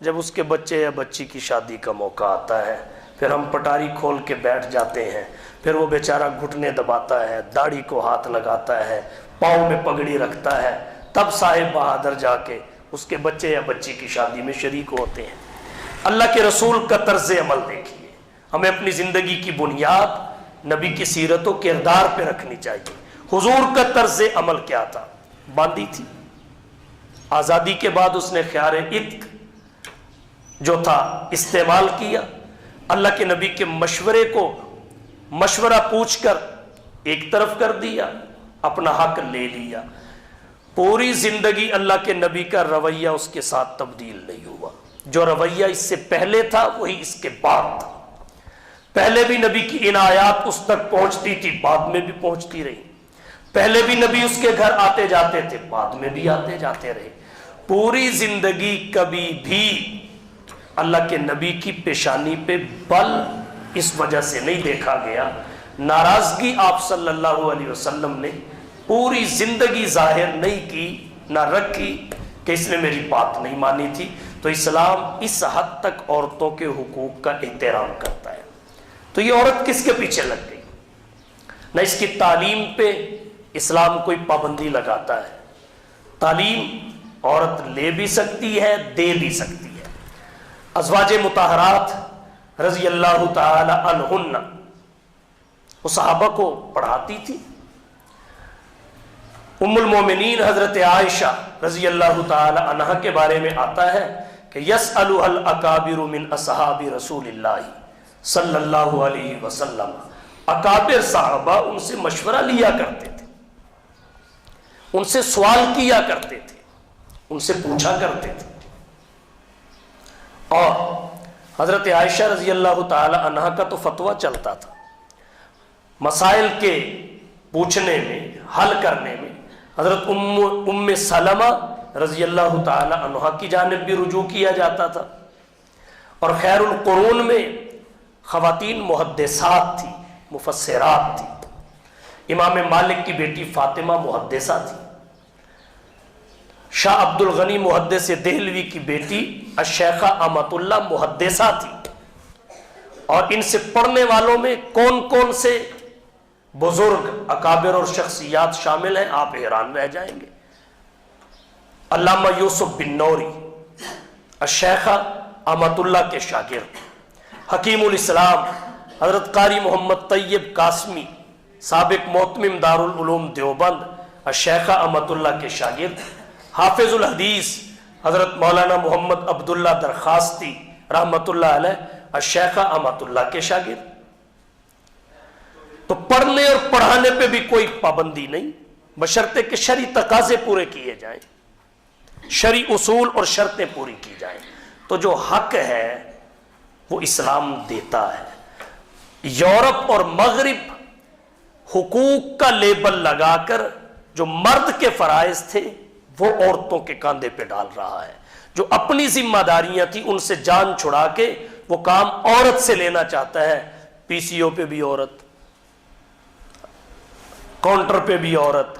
جب اس کے بچے یا بچی کی شادی کا موقع آتا ہے، پھر ہم پٹاری کھول کے بیٹھ جاتے ہیں، پھر وہ بیچارہ گھٹنے دباتا ہے، داڑھی کو ہاتھ لگاتا ہے، پاؤں میں پگڑی رکھتا ہے، تب صاحب بہادر جا کے اس کے بچے یا بچی کی شادی میں شریک ہوتے ہیں۔ اللہ کے رسول کا طرز عمل دیکھیے، ہمیں اپنی زندگی کی بنیاد نبی کی سیرت و کردار پہ رکھنی چاہیے۔ حضور کا طرز عمل کیا تھا؟ باندھی تھی۔ آزادی کے بعد اس نے خیار عتق جو تھا استعمال کیا، اللہ کے نبی کے مشورے کو مشورہ پوچھ کر ایک طرف کر دیا، اپنا حق لے لیا۔ پوری زندگی اللہ کے نبی کا رویہ اس کے ساتھ تبدیل نہیں ہوا۔ جو رویہ اس سے پہلے تھا وہی اس کے بعد تھا۔ پہلے بھی نبی کی عنایات اس تک پہنچتی تھی، بعد میں بھی پہنچتی رہی۔ پہلے بھی نبی اس کے گھر آتے جاتے تھے، بعد میں بھی آتے جاتے رہے۔ پوری زندگی کبھی بھی اللہ کے نبی کی پیشانی پہ بل اس وجہ سے نہیں دیکھا گیا۔ ناراضگی آپ صلی اللہ علیہ وسلم نے پوری زندگی ظاہر نہیں کی، نہ رکھی کہ اس نے میری بات نہیں مانی تھی۔ تو اسلام اس حد تک عورتوں کے حقوق کا احترام کرتا ہے۔ تو یہ عورت کس کے پیچھے لگ گئی؟ نہ اس کی تعلیم پہ اسلام کوئی پابندی لگاتا ہے۔ تعلیم عورت لے بھی سکتی ہے، دے بھی سکتی ہے۔ ازواج مطہرات رضی اللہ تعالی عنہن وہ صحابہ کو پڑھاتی تھی۔ ام المومنین حضرت عائشہ رضی اللہ تعالی عنہا کے بارے میں آتا ہے کہ یسألها الاکابر من اصحاب رسول اللہ صلی اللہ علیہ وسلم، اکابر صحابہ ان سے مشورہ لیا کرتے تھے، ان سے سوال کیا کرتے تھے، ان سے پوچھا کرتے تھے۔ اور حضرت عائشہ رضی اللہ تعالی عنہا کا تو فتویٰ چلتا تھا، مسائل کے پوچھنے میں، حل کرنے میں حضرت ام سلمہ رضی اللہ تعالی عنہا کی جانب بھی رجوع کیا جاتا تھا۔ اور خیر القرون میں خواتین محدثات تھی، مفسرات تھی۔ امام مالک کی بیٹی فاطمہ محدثہ تھی، شاہ عبد الغنی محدث دہلوی کی بیٹی الشیخہ امۃ اللہ محدثہ تھی۔ اور ان سے پڑھنے والوں میں کون کون سے بزرگ اکابر اور شخصیات شامل ہیں، آپ حیران رہ جائیں گے۔ علامہ یوسف بن نوری الشیخہ امۃ اللہ کے شاگرد، حکیم الاسلام حضرت قاری محمد طیب قاسمی سابق محتمم دارالعلوم دیوبند الشیخہ امۃ اللہ کے شاگرد، حافظ الحدیث حضرت مولانا محمد عبداللہ درخواستی رحمۃ اللہ علیہ الشیخہ امۃ اللہ کے شاگرد۔ تو پڑھنے اور پڑھانے پہ بھی کوئی پابندی نہیں، بشرطے کہ شرعی تقاضے پورے کیے جائیں، شرعی اصول اور شرطیں پوری کی جائیں۔ تو جو حق ہے وہ اسلام دیتا ہے۔ یورپ اور مغرب حقوق کا لیبل لگا کر جو مرد کے فرائض تھے وہ عورتوں کے کاندھے پہ ڈال رہا ہے۔ جو اپنی ذمہ داریاں تھی ان سے جان چھڑا کے وہ کام عورت سے لینا چاہتا ہے۔ پی سی او پہ بھی عورت، کاؤنٹر پہ بھی عورت،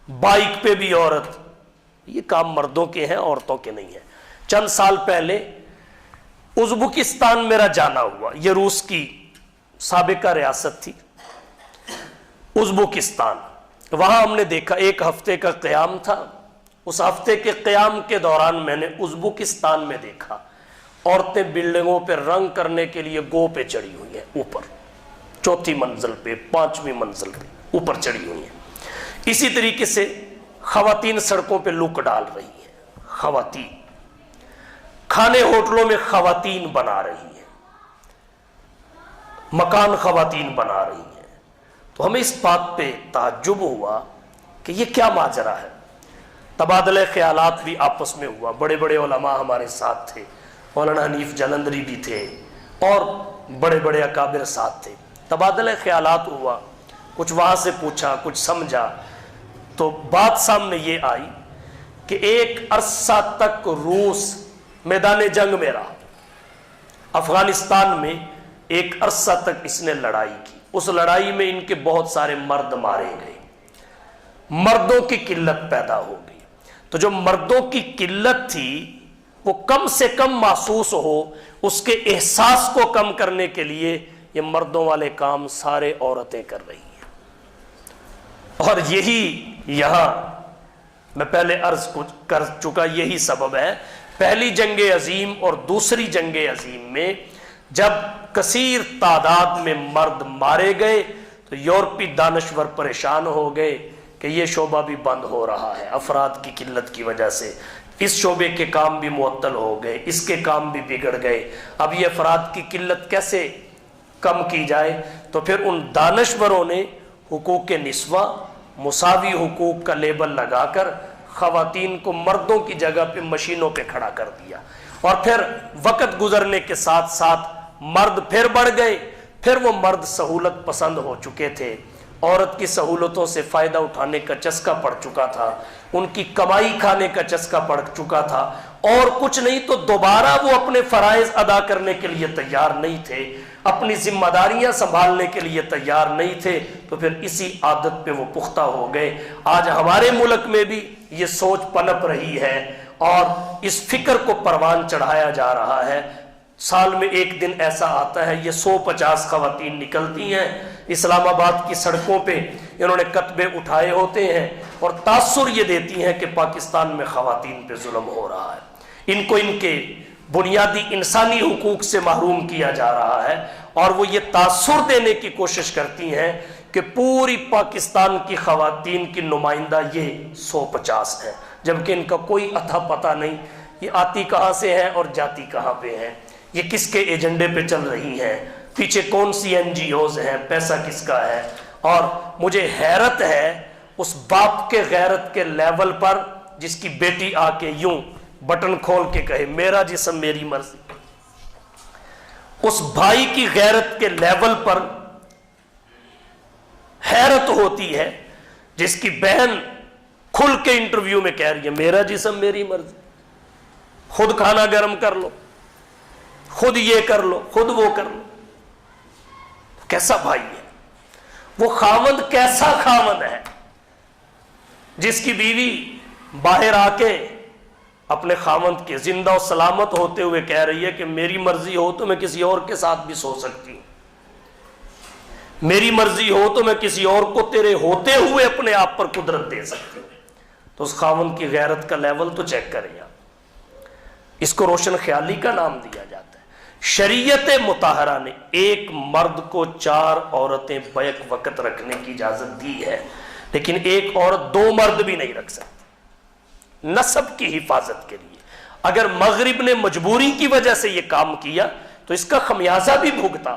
بائک پہ بھی عورت۔ یہ کام مردوں کے ہیں، عورتوں کے نہیں ہیں۔ چند سال پہلے ازبکستان میرا جانا ہوا، یہ روس کی سابقہ ریاست تھی ازبکستان۔ وہاں ہم نے دیکھا ایک ہفتے کا قیام تھا۔ اس ہفتے کے قیام کے دوران میں نے ازبکستان میں دیکھا عورتیں بلڈنگوں پہ رنگ کرنے کے لیے گو پہ چڑھی ہوئی ہیں، اوپر 4تھی منزل پہ، 5ویں منزل پہ اوپر چڑھی ہوئی ہیں۔ اسی طریقے سے خواتین سڑکوں پہ لک ڈال رہی ہیں، خواتین کھانے ہوٹلوں میں خواتین بنا رہی ہیں، مکان خواتین بنا رہی ہیں۔ تو ہمیں اس بات پہ تعجب ہوا کہ یہ کیا ماجرا ہے۔ تبادلہ خیالات بھی آپس میں ہوا، بڑے بڑے علماء ہمارے ساتھ تھے، مولانا حنیف جلندری بھی تھے اور بڑے بڑے اکابر ساتھ تھے، تبادلہ خیالات ہوا، کچھ وہاں سے پوچھا، کچھ سمجھا، تو بات سامنے یہ آئی کہ ایک عرصہ تک روس میدان جنگ میں رہا، افغانستان میں ایک عرصہ تک اس نے لڑائی کی، اس لڑائی میں ان کے بہت سارے مرد مارے گئے، مردوں کی قلت پیدا ہو گئی، تو جو مردوں کی قلت تھی وہ کم سے کم محسوس ہو، اس کے احساس کو کم کرنے کے لیے یہ مردوں والے کام سارے عورتیں کر رہی ہیں، اور یہی یہاں میں پہلے عرض کر چکا، یہی سبب ہے پہلی جنگ عظیم اور دوسری جنگ عظیم میں جب کثیر تعداد میں مرد مارے گئے تو یورپی دانشور پریشان ہو گئے کہ یہ شعبہ بھی بند ہو رہا ہے افراد کی قلت کی وجہ سے، اس شعبے کے کام بھی معطل ہو گئے، اس کے کام بھی بگڑ گئے، اب یہ افراد کی قلت کیسے کم کی جائے؟ تو پھر ان دانشوروں نے حقوق نسواں، مساوی حقوق کا لیبل لگا کر خواتین کو مردوں کی جگہ پہ مشینوں پہ کھڑا کر دیا، اور پھر وقت گزرنے کے ساتھ ساتھ مرد پھر بڑھ گئے، پھر وہ مرد سہولت پسند ہو چکے تھے، عورت کی سہولتوں سے فائدہ اٹھانے کا چسکا پڑ چکا تھا، ان کی کمائی کھانے کا چسکا پڑ چکا تھا، اور کچھ نہیں تو دوبارہ وہ اپنے فرائض ادا کرنے کے لیے تیار نہیں تھے، اپنی ذمہ داریاں سنبھالنے کے لیے تیار نہیں تھے، تو پھر اسی عادت پہ وہ پختہ ہو گئے۔ آج ہمارے ملک میں بھی یہ سوچ پنپ رہی ہے اور اس فکر کو پروان چڑھایا جا رہا ہے۔ سال میں ایک دن ایسا آتا ہے، یہ 150 خواتین نکلتی ہیں اسلام آباد کی سڑکوں پہ، انہوں نے کتبے اٹھائے ہوتے ہیں اور تاثر یہ دیتی ہیں کہ پاکستان میں خواتین پہ ظلم ہو رہا ہے، ان کو ان کے بنیادی انسانی حقوق سے محروم کیا جا رہا ہے، اور وہ یہ تاثر دینے کی کوشش کرتی ہیں کہ پوری پاکستان کی خواتین کی نمائندہ یہ 150 ہیں، جبکہ ان کا کوئی اتھا پتہ نہیں یہ آتی کہاں سے ہیں اور جاتی کہاں پہ ہیں، یہ کس کے ایجنڈے پہ چل رہی ہیں، پیچھے کون سی NGOs ہیں، پیسہ کس کا ہے۔ اور مجھے حیرت ہے اس باپ کے غیرت کے لیول پر جس کی بیٹی آ کے یوں بٹن کھول کے کہے میرا جسم میری مرضی، اس بھائی کی غیرت کے لیول پر حیرت ہوتی ہے جس کی بہن کھل کے انٹرویو میں کہہ رہی ہے میرا جسم میری مرضی، خود کھانا گرم کر لو، خود یہ کر لو، خود وہ کر لو۔ کیسا بھائی ہے وہ؟ خاوند کیسا خاوند ہے جس کی بیوی باہر آ کے اپنے خاوند کے زندہ و سلامت ہوتے ہوئے کہہ رہی ہے کہ میری مرضی ہو تو میں کسی اور کے ساتھ بھی سو سکتی ہوں، میری مرضی ہو تو میں کسی اور کو تیرے ہوتے ہوئے اپنے آپ پر قدرت دے سکتی ہوں۔ تو اس خاوند کی غیرت کا لیول تو چیک کریں آپ۔ اس کو روشن خیالی کا نام دیا جاتا ہے۔ شریعت مطہرہ نے ایک مرد کو 4 عورتیں بیک وقت رکھنے کی اجازت دی ہے، لیکن ایک عورت 2 مرد بھی نہیں رکھ سکتی نسب کی حفاظت کے لیے۔ اگر مغرب نے مجبوری کی وجہ سے یہ کام کیا تو اس کا خمیازہ بھی بھگتا،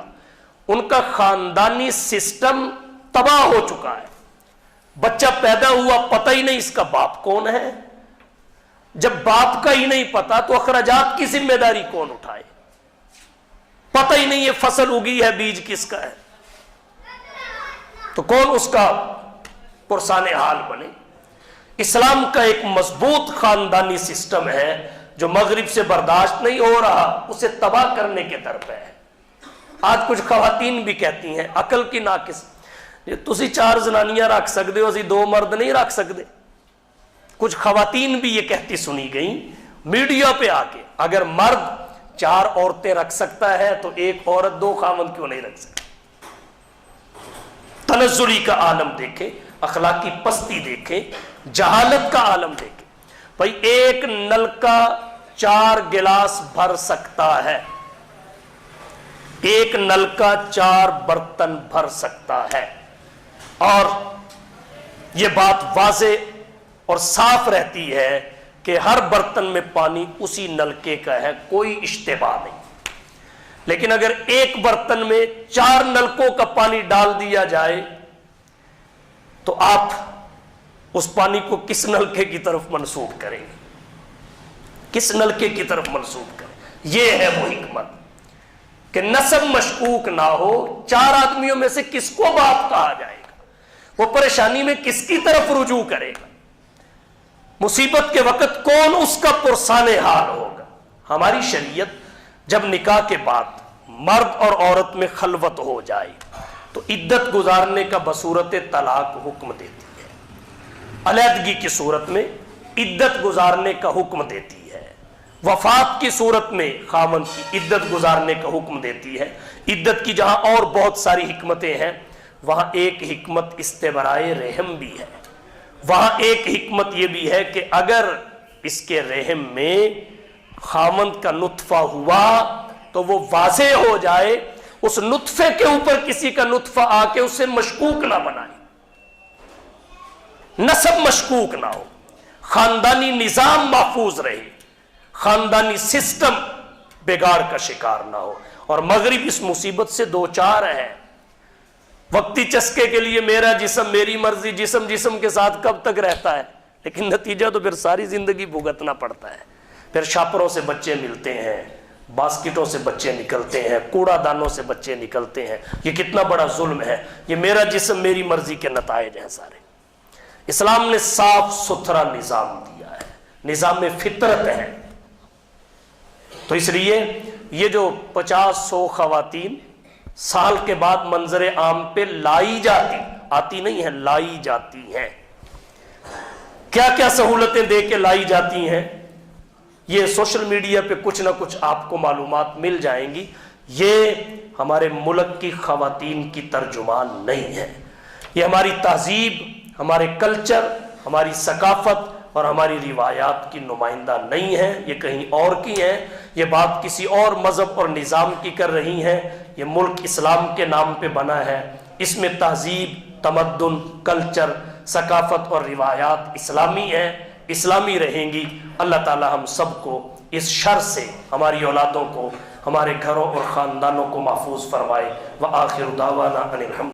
ان کا خاندانی سسٹم تباہ ہو چکا ہے، بچہ پیدا ہوا پتہ ہی نہیں اس کا باپ کون ہے، جب باپ کا ہی نہیں پتا تو اخراجات کی ذمہ داری کون اٹھائے، پتہ ہی نہیں یہ فصل اگی ہے بیج کس کا ہے تو کون اس کا پرسان حال بنے۔ اسلام کا ایک مضبوط خاندانی سسٹم ہے جو مغرب سے برداشت نہیں ہو رہا، اسے تباہ کرنے کے در پہ ہے۔ آج کچھ خواتین بھی کہتی ہیں عقل کی ناقص، تسی 4 زنانیاں رکھ سکتے ہو، اسی 2 مرد نہیں رکھ سکتے۔ کچھ خواتین بھی یہ کہتی سنی گئیں میڈیا پہ آ کے، اگر مرد 4 عورتیں رکھ سکتا ہے تو ایک عورت 2 خاوند کیوں نہیں رکھ سکتی؟ تنزلی کا عالم دیکھیں، اخلاقی پستی دیکھیں، جہالت کا عالم دیکھیں۔ بھائی ایک نل کا 4 گلاس بھر سکتا ہے، ایک نل کا 4 برتن بھر سکتا ہے، اور یہ بات واضح اور صاف رہتی ہے کہ ہر برتن میں پانی اسی نلکے کا ہے، کوئی اشتباہ نہیں۔ لیکن اگر ایک برتن میں 4 نلکوں کا پانی ڈال دیا جائے تو آپ اس پانی کو کس نلکے کی طرف منسوب کریں گے, کس نلکے کی طرف منسوب کریں. یہ ہے وہ حکمت کہ نسب مشکوک نہ ہو. 4 آدمیوں میں سے کس کو باپ کہا جائے گا, وہ پریشانی میں کس کی طرف رجوع کرے گا, مصیبت کے وقت کون اس کا پرسان حال ہوگا. ہماری شریعت جب نکاح کے بعد مرد اور عورت میں خلوت ہو جائے تو عدت گزارنے کا بصورت طلاق حکم دیتی ہے. علیحدگی کی صورت میں عدت گزارنے کا حکم دیتی ہے. وفات کی صورت میں خاوند کی عدت گزارنے کا حکم دیتی ہے. عدت کی جہاں اور بہت ساری حکمتیں ہیں, وہاں ایک حکمت استبرائے رحم بھی ہے. وہاں ایک حکمت یہ بھی ہے کہ اگر اس کے رحم میں خاوند کا نطفہ ہوا تو وہ واضح ہو جائے, اس نطفے کے اوپر کسی کا نطفہ آ کے اسے مشکوک نہ بنائے, نسب مشکوک نہ ہو, خاندانی نظام محفوظ رہے, خاندانی سسٹم بگاڑ کا شکار نہ ہو. اور مغرب اس مصیبت سے دوچار ہے. وقتی چسکے کے لیے میرا جسم میری مرضی, جسم کے ساتھ کب تک رہتا ہے, لیکن نتیجہ تو پھر ساری زندگی بھگتنا پڑتا ہے. پھر شاپروں سے بچے ملتے ہیں, باسکٹوں سے بچے نکلتے ہیں, کوڑا دانوں سے بچے نکلتے ہیں. یہ کتنا بڑا ظلم ہے. یہ میرا جسم میری مرضی کے نتائج ہیں سارے. اسلام نے صاف ستھرا نظام دیا ہے, نظام فطرت ہے. تو اس لیے یہ جو 50-100 خواتین سال کے بعد منظر عام پہ لائی جاتی, آتی نہیں ہیں, لائی جاتی ہیں, کیا کیا سہولتیں دے کے لائی جاتی ہیں, یہ سوشل میڈیا پہ کچھ نہ کچھ آپ کو معلومات مل جائیں گی. یہ ہمارے ملک کی خواتین کی ترجمان نہیں ہے. یہ ہماری تہذیب, ہمارے کلچر, ہماری ثقافت اور ہماری روایات کی نمائندہ نہیں ہے. یہ کہیں اور کی ہیں. یہ بات کسی اور مذہب اور نظام کی کر رہی ہیں. یہ ملک اسلام کے نام پہ بنا ہے. اس میں تہذیب, تمدن, کلچر, ثقافت اور روایات اسلامی ہیں, اسلامی رہیں گی. اللہ تعالی ہم سب کو اس شر سے, ہماری اولادوں کو, ہمارے گھروں اور خاندانوں کو محفوظ فرمائے. وآخر دعوانا ان الحمد